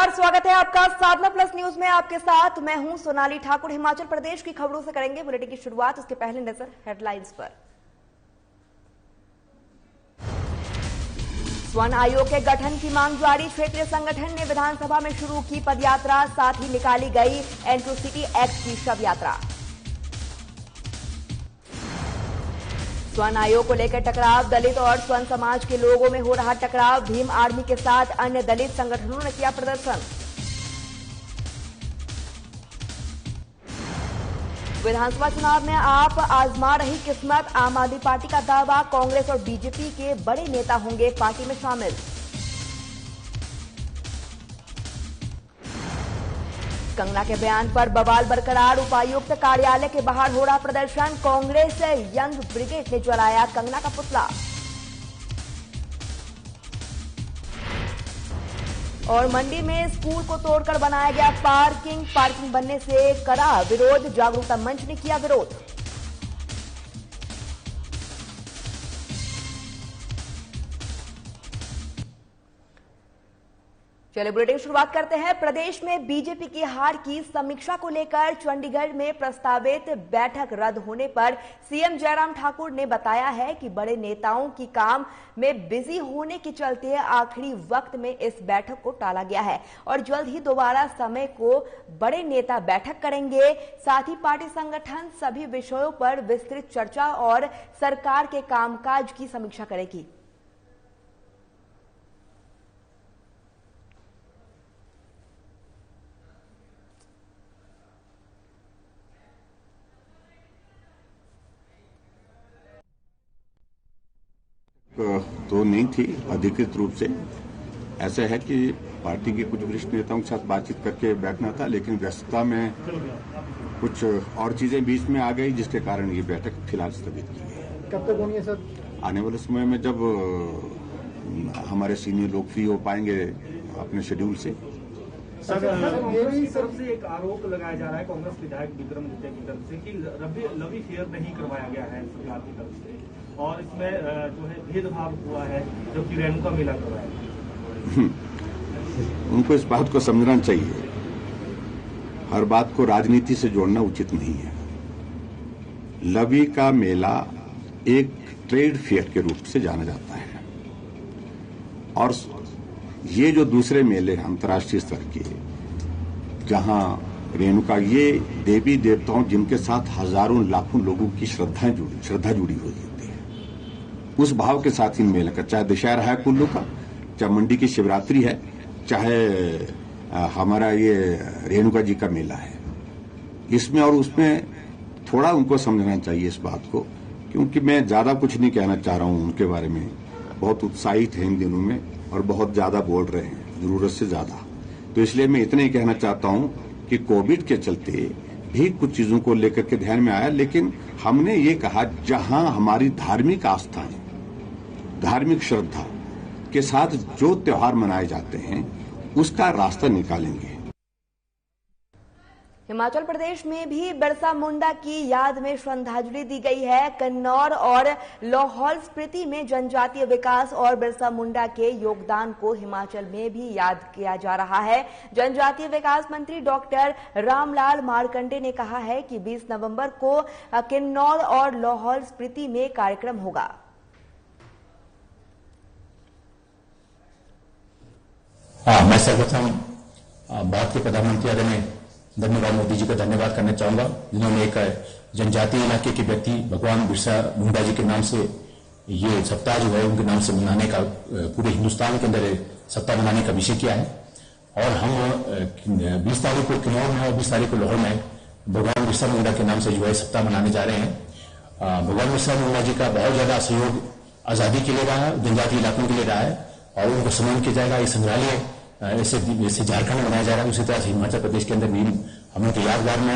नमस्कार, स्वागत है आपका साधना प्लस न्यूज में। आपके साथ मैं हूं सोनाली ठाकुर। हिमाचल प्रदेश की खबरों से करेंगे बुलेटिन की शुरुआत। उसके पहले नजर हेडलाइंस पर। स्वर्ण आयोग के गठन की मांग जारी। क्षेत्रीय संगठन ने विधानसभा में शुरू की पदयात्रा, साथ ही निकाली गई एट्रोसिटी एक्ट की शव यात्रा। स्वर्ण आयोग को लेकर टकराव, दलित और स्वर्ण समाज के लोगों में हो रहा टकराव। भीम आर्मी के साथ अन्य दलित संगठनों ने किया प्रदर्शन। विधानसभा चुनाव में आप आजमा रही किस्मत, आम आदमी पार्टी का दावा। कांग्रेस और बीजेपी के बड़े नेता होंगे पार्टी में शामिल। कंगना के बयान पर बवाल बरकरार, उपायुक्त कार्यालय के बाहर हो रहा प्रदर्शन। कांग्रेस यंग ब्रिगेड ने जलाया कंगना का पुतला। और मंडी में स्कूल को तोड़कर बनाया गया पार्किंग बनने से करा विरोध, जागरूकता मंच ने किया विरोध। चलिए बुलेटिन शुरुआत करते हैं। प्रदेश में बीजेपी की हार की समीक्षा को लेकर चंडीगढ़ में प्रस्तावित बैठक रद्द होने पर सीएम जयराम ठाकुर ने बताया है कि बड़े नेताओं की काम में बिजी होने के चलते आखिरी वक्त में इस बैठक को टाला गया है और जल्द ही दोबारा समय को बड़े नेता बैठक करेंगे। साथ ही पार्टी संगठन सभी विषयों पर विस्तृत चर्चा और सरकार के कामकाज की समीक्षा करेगी। तो नहीं थी अधिकृत रूप से। ऐसा है कि पार्टी के कुछ वरिष्ठ नेताओं के साथ बातचीत करके बैठना था, लेकिन व्यस्तता में कुछ और चीजें बीच में आ गई, जिसके कारण ये बैठक फिलहाल स्थगित की गई। कब तक होनी है सर? आने वाले समय में जब हमारे सीनियर लोग फ्री हो पाएंगे अपने शेड्यूल से। कांग्रेस की तरफ से एक आरोप लगाया जा रहा है कांग्रेस विधायक विक्रम गुप्ता की तरफ से कि लवी फेयर नहीं करवाया गया है सरकार की तरफ से और इसमें जो है भेदभाव हुआ है, जो कि रेणुका मेला करवाया गया। उनको इस बात को समझना चाहिए, हर बात को राजनीति से जोड़ना उचित नहीं है। लवी का मेला एक ट्रेड फेयर के रूप से जाना जाता है और ये जो दूसरे मेले अंतर्राष्ट्रीय स्तर के, जहां रेणुका, ये देवी देवताओं जिनके साथ हजारों लाखों लोगों की श्रद्धा जुड़ी हुई होती है, उस भाव के साथ इन मेले का, चाहे दशहरा है कुल्लू का, चाहे मंडी की शिवरात्रि है, चाहे हमारा ये रेणुका जी का मेला है, इसमें और उसमें थोड़ा उनको समझना चाहिए इस बात को। क्योंकि मैं ज्यादा कुछ नहीं कहना चाह रहा हूं उनके बारे में, बहुत उत्साहित है इन दिनों में और बहुत ज्यादा बोल रहे हैं, जरूरत से ज्यादा। तो इसलिए मैं इतना ही कहना चाहता हूं कि कोविड के चलते भी कुछ चीजों को लेकर के ध्यान में आया, लेकिन हमने ये कहा जहां हमारी धार्मिक आस्थाएं, धार्मिक श्रद्धा के साथ जो त्योहार मनाए जाते हैं उसका रास्ता निकालेंगे। हिमाचल प्रदेश में भी बिरसा मुंडा की याद में श्रद्धांजलि दी गई है। किन्नौर और लाहौल स्पीति में जनजातीय विकास और बिरसा मुंडा के योगदान को हिमाचल में भी याद किया जा रहा है। जनजातीय विकास मंत्री डॉक्टर रामलाल मारकंडे ने कहा है कि 20 नवंबर को किन्नौर और लाहौल स्पीति में कार्यक्रम होगा। मैं सर्वप्रथम भारत के प्रधानमंत्री आदरणीय नरेंद्र भाई मोदी जी का धन्यवाद करना चाहूंगा, जिन्होंने एक जनजातीय इलाके के व्यक्ति भगवान बिरसा मुंडा जी के नाम से ये सप्ताह जो है उनके नाम से मनाने का, पूरे हिंदुस्तान के अंदर सप्ताह मनाने का विषय किया है। और हम 20 तारीख को किन्नौर में और 20 तारीख को लाहौर में भगवान बिरसा मुंडा के नाम से जो है सप्ताह मनाने जा रहे हैं। भगवान बिरसा मुंडा जी का बहुत ज्यादा सहयोग आजादी के लिए रहा है, जनजातीय इलाकों के लिए रहा है और उनको सम्मान किया जाएगा। ये संग्रहालय जैसे झारखंड में बनाया जा रहा है, उसी तरह से हिमाचल प्रदेश के अंदर भी हम उनके यादगार में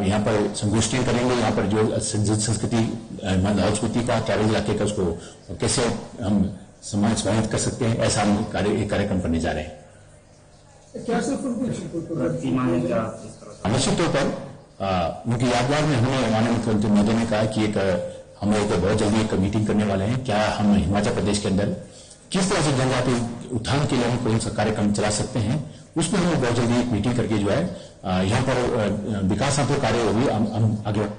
यहाँ पर संगोष्ठियां करेंगे। यहाँ पर जो संस्कृति लाहौल स्पीति का, ट्राइबल इलाके का, उसको कैसे हम समाहित कर सकते हैं, ऐसा हम एक कार्यक्रम करने जा रहे हैं। निश्चित तौर पर उनकी यादगार में हमें माननीय मुख्यमंत्री महोदय ने कहा कि हम लोग बहुत जल्दी एक मीटिंग करने वाले हैं। क्या हम हिमाचल प्रदेश के अंदर किस तरह से जनजातीय उत्थान के लिए हम कोई सा कार्यक्रम चला सकते हैं, उसमें हम बहुत जल्दी एक मीटिंग करके जो है यहाँ पर विकासात्मक कार्य होगी, हम आगे।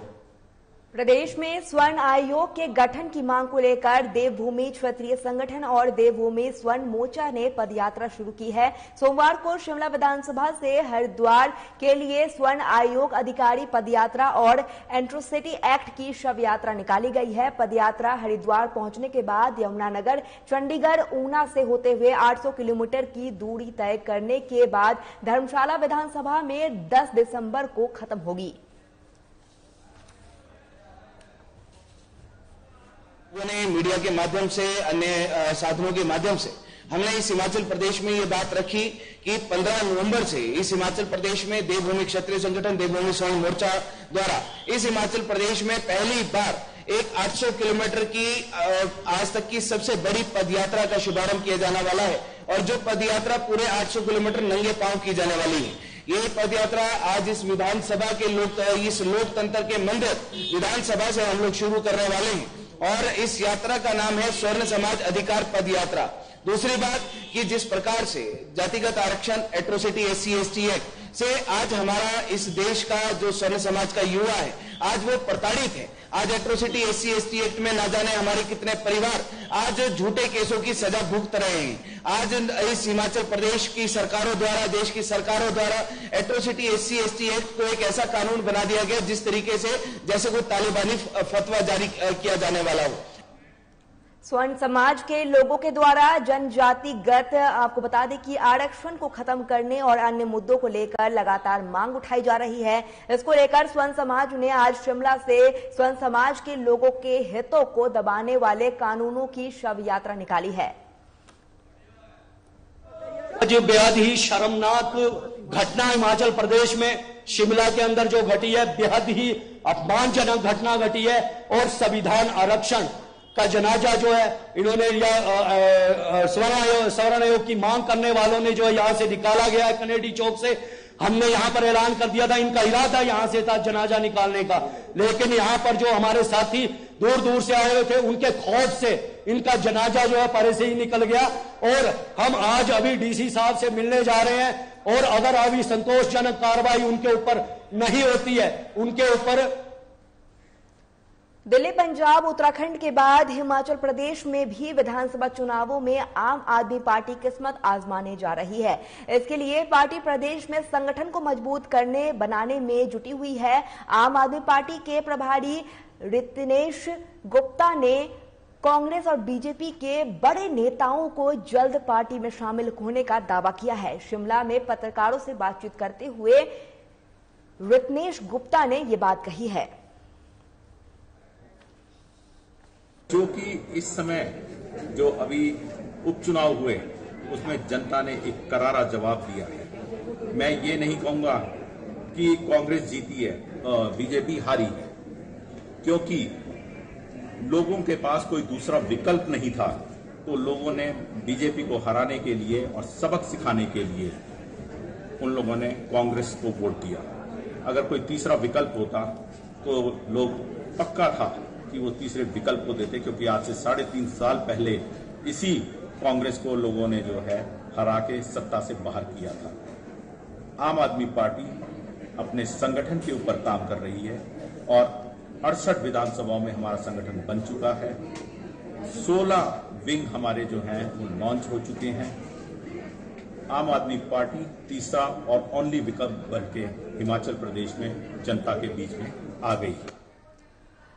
प्रदेश में स्वर्ण आयोग के गठन की मांग को लेकर देवभूमि क्षेत्रीय संगठन और देवभूमि स्वर्ण मोर्चा ने पदयात्रा शुरू की है। सोमवार को शिमला विधानसभा से हरिद्वार के लिए स्वर्ण आयोग अधिकारी पदयात्रा और एट्रोसिटी एक्ट की शव यात्रा निकाली गई है। पदयात्रा हरिद्वार पहुंचने के बाद यमुनानगर, चंडीगढ़, ऊना से होते हुए 800 किलोमीटर की दूरी तय करने के बाद धर्मशाला विधानसभा में 10 दिसंबर को खत्म होगी। ने मीडिया के माध्यम से, अन्य साधनों के माध्यम से हमने इस हिमाचल प्रदेश में ये बात रखी कि 15 नवंबर से इस हिमाचल प्रदेश में देवभूमि क्षेत्रीय संगठन देवभूमि स्वर्ण मोर्चा द्वारा इस हिमाचल प्रदेश में पहली बार एक 800 किलोमीटर की आज तक की सबसे बड़ी पदयात्रा का शुभारंभ किया जाने वाला है और जो पदयात्रा पूरे 800 किलोमीटर नंगे पांव की जाने वाली है। ये पदयात्रा आज इस विधानसभा के इस लोकतंत्र के मंदिर विधानसभा से हम लोग शुरू करने वाले हैं और इस यात्रा का नाम है स्वर्ण समाज अधिकार पद यात्रा। दूसरी बात कि जिस प्रकार से जातिगत आरक्षण, एट्रोसिटी, SC/ST एक्ट से आज हमारा इस देश का जो स्वर्ण समाज का युवा है आज वो प्रताड़ित है। आज एट्रोसिटी, SC/ST एक्ट में ना जाने हमारे कितने परिवार आज झूठे केसों की सजा भुगत रहे हैं। आज इस हिमाचल प्रदेश की सरकारों द्वारा, देश की सरकारों द्वारा एट्रोसिटी, SC/ST एक्ट को एक ऐसा कानून बना दिया गया जिस तरीके से जैसे कोई तालिबानी फतवा जारी किया जाने वाला हो। स्वर्ण समाज के लोगों के द्वारा जनजातिगत आपको बता दें कि आरक्षण को खत्म करने और अन्य मुद्दों को लेकर लगातार मांग उठाई जा रही है। इसको लेकर स्वर्ण समाज ने आज शिमला से स्वर्ण समाज के लोगों के हितों को दबाने वाले कानूनों की शव यात्रा निकाली है। जो बेहद ही शर्मनाक घटना हिमाचल प्रदेश में शिमला के अंदर जो घटी है, बेहद ही अपमानजनक घटना घटी है और संविधान आरक्षण का जनाजा जो है इन्होंने स्वर्ण आयोग की मांग करने वालों ने जो है यहां से निकाला गया है कनेडी चौक से। हमने यहां पर ऐलान कर दिया था, इनका इरादा यहां से था जनाजा निकालने का, लेकिन यहां पर जो हमारे साथी दूर दूर से आए हुए थे उनके खौफ से इनका जनाजा जो है परे से ही निकल गया। और हम आज अभी DC साहब से मिलने जा रहे हैं और अगर अभी संतोषजनक कार्रवाई उनके ऊपर नहीं होती है, उनके ऊपर दिल्ली, पंजाब, उत्तराखंड के बाद हिमाचल प्रदेश में भी विधानसभा चुनावों में आम आदमी पार्टी किस्मत आजमाने जा रही है। इसके लिए पार्टी प्रदेश में संगठन को मजबूत बनाने में जुटी हुई है। आम आदमी पार्टी के प्रभारी रितनेश गुप्ता ने कांग्रेस और बीजेपी के बड़े नेताओं को जल्द पार्टी में शामिल होने का दावा किया है। शिमला में पत्रकारों से बातचीत करते हुए रितनेश गुप्ता ने ये बात कही है। जो कि इस समय जो अभी उपचुनाव हुए उसमें जनता ने एक करारा जवाब दिया है। मैं ये नहीं कहूंगा कि कांग्रेस जीती है, बीजेपी हारी है, क्योंकि लोगों के पास कोई दूसरा विकल्प नहीं था। तो लोगों ने बीजेपी को हराने के लिए और सबक सिखाने के लिए उन लोगों ने कांग्रेस को वोट दिया। अगर कोई तीसरा विकल्प होता तो लोग पक्का था कि वो तीसरे विकल्प को देते, क्योंकि आज से 3.5 साल पहले इसी कांग्रेस को लोगों ने जो है हरा के सत्ता से बाहर किया था। आम आदमी पार्टी अपने संगठन के ऊपर काम कर रही है और 68 विधानसभाओं में हमारा संगठन बन चुका है। 16 विंग हमारे जो हैं वो लॉन्च हो चुके हैं। आम आदमी पार्टी तीसरा और ओनली विकल्प बन के हिमाचल प्रदेश में जनता के बीच में आ गई है।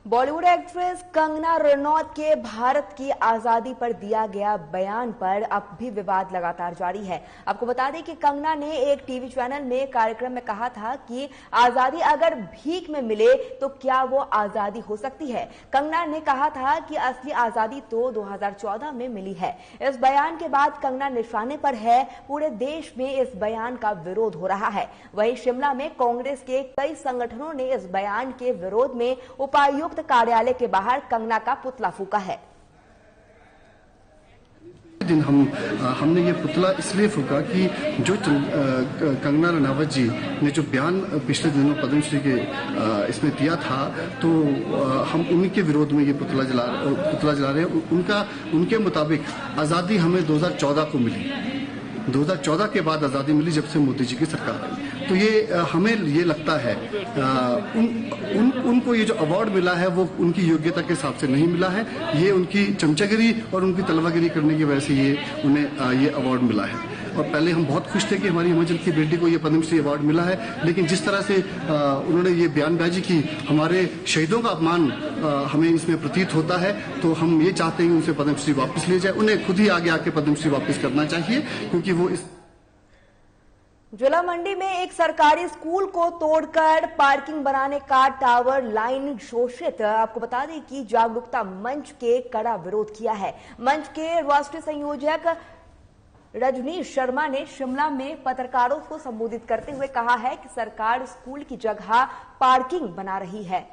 बॉलीवुड एक्ट्रेस कंगना रनौत के भारत की आजादी पर दिया गया बयान पर अब भी विवाद लगातार जारी है। आपको बता दें कि कंगना ने एक टीवी चैनल में कार्यक्रम में कहा था कि आजादी अगर भीख में मिले तो क्या वो आजादी हो सकती है। कंगना ने कहा था कि असली आजादी तो 2014 में मिली है। इस बयान के बाद कंगना निशाने पर है। पूरे देश में इस बयान का विरोध हो रहा है। वहीं शिमला में कांग्रेस के कई संगठनों ने इस बयान के विरोध में उपायुक्त कार्यालय के बाहर कंगना का पुतला फूंका है। दिन हमने ये पुतला इसलिए फूंका कि जो कंगना रनावत जी ने जो बयान पिछले दिनों पद्मश्री के इसमें दिया था, तो हम उन्हीं के विरोध में ये पुतला जला रहे हैं। उनके मुताबिक आज़ादी हमें 2014 को मिली, 2014 के बाद आज़ादी मिली जब से मोदी जी की सरकार आई। तो ये हमें ये लगता है उनको ये जो अवार्ड मिला है वो उनकी योग्यता के हिसाब से नहीं मिला है, ये उनकी चमचागिरी और उनकी तलवागिरी करने की वजह से ये उन्हें ये अवार्ड मिला है। और पहले हम बहुत खुश थे कि हमारी हिमाचल की बेटी को ये पद्मश्री अवार्ड मिला है, लेकिन जिस तरह से उन्होंने ये बयानबाजी की, हमारे शहीदों का अपमान हमें इसमें प्रतीत होता है। तो हम ये चाहते हैं कि उनसे पद्मश्री वापस ले जाए, उन्हें खुद ही आगे आके पद्मश्री वापस करना चाहिए, क्योंकि वो इस जुला मंडी में एक सरकारी स्कूल को तोड़कर पार्किंग बनाने का टावर लाइन शोषित। आपको बता दें कि जागरूकता मंच के कड़ा विरोध किया है। मंच के राष्ट्रीय संयोजक रजनीश शर्मा ने शिमला में पत्रकारों को संबोधित करते हुए कहा है कि सरकार स्कूल की जगह पार्किंग बना रही है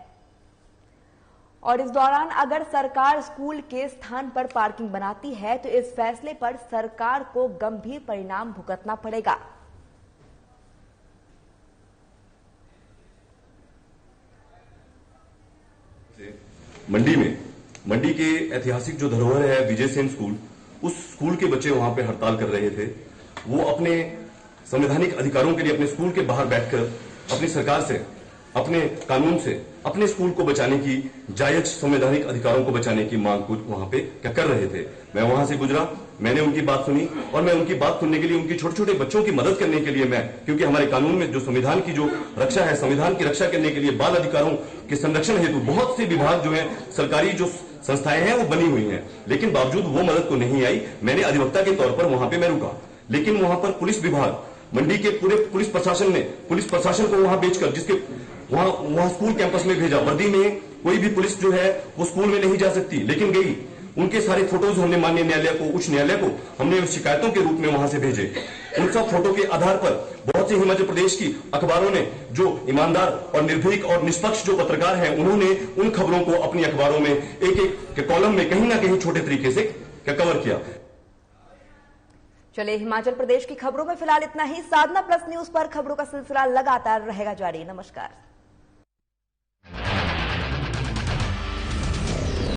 और इस दौरान अगर सरकार स्कूल के स्थान पर पार्किंग बनाती है तो इस फैसले पर सरकार को गंभीर परिणाम भुगतना पड़ेगा। मंडी के ऐतिहासिक जो धरोहर है विजय सेन स्कूल, उस स्कूल के बच्चे वहां पे हड़ताल कर रहे थे। वो अपने संवैधानिक अधिकारों के लिए अपने स्कूल के बाहर बैठकर अपनी सरकार से, अपने कानून से अपने स्कूल को बचाने की, जायज संवैधानिक अधिकारों को बचाने की मांग को वहां पे क्या कर रहे थे। मैं वहां से गुजरा, मैंने उनकी बात सुनी और मैं उनकी बात सुनने के लिए, उनके छोटे छोटे बच्चों की मदद करने के लिए मैं, क्योंकि हमारे कानून में जो संविधान की जो रक्षा है, संविधान की रक्षा करने के लिए बाल अधिकारों के संरक्षण हेतु बहुत से विभाग जो है, सरकारी जो संस्थाएं हैं वो बनी हुई हैं, लेकिन बावजूद वो मदद को नहीं आई। मैंने अधिवक्ता के तौर पर वहां पे मैं रुका, लेकिन वहां पर पुलिस विभाग, मंडी के पूरे पुलिस प्रशासन ने पुलिस प्रशासन को वहां बेचकर, जिसके वहां स्कूल कैंपस में भेजा। वर्दी में कोई भी पुलिस जो है वो स्कूल में नहीं जा सकती, लेकिन गई। उनके सारे फोटोज हमने माननीय न्यायालय को, उच्च न्यायालय को हमने शिकायतों के रूप में वहां से भेजे। उन सब फोटो के आधार पर बहुत से हिमाचल प्रदेश की अखबारों ने, जो ईमानदार और निर्भीक और निष्पक्ष जो पत्रकार हैं, उन्होंने उन खबरों को अपनी अखबारों में एक एक के कॉलम में कहीं ना कहीं छोटे तरीके से कवर किया। चलिए, हिमाचल प्रदेश की खबरों में फिलहाल इतना ही। साधना प्लस न्यूज पर खबरों का सिलसिला लगातार रहेगा जारी। नमस्कार।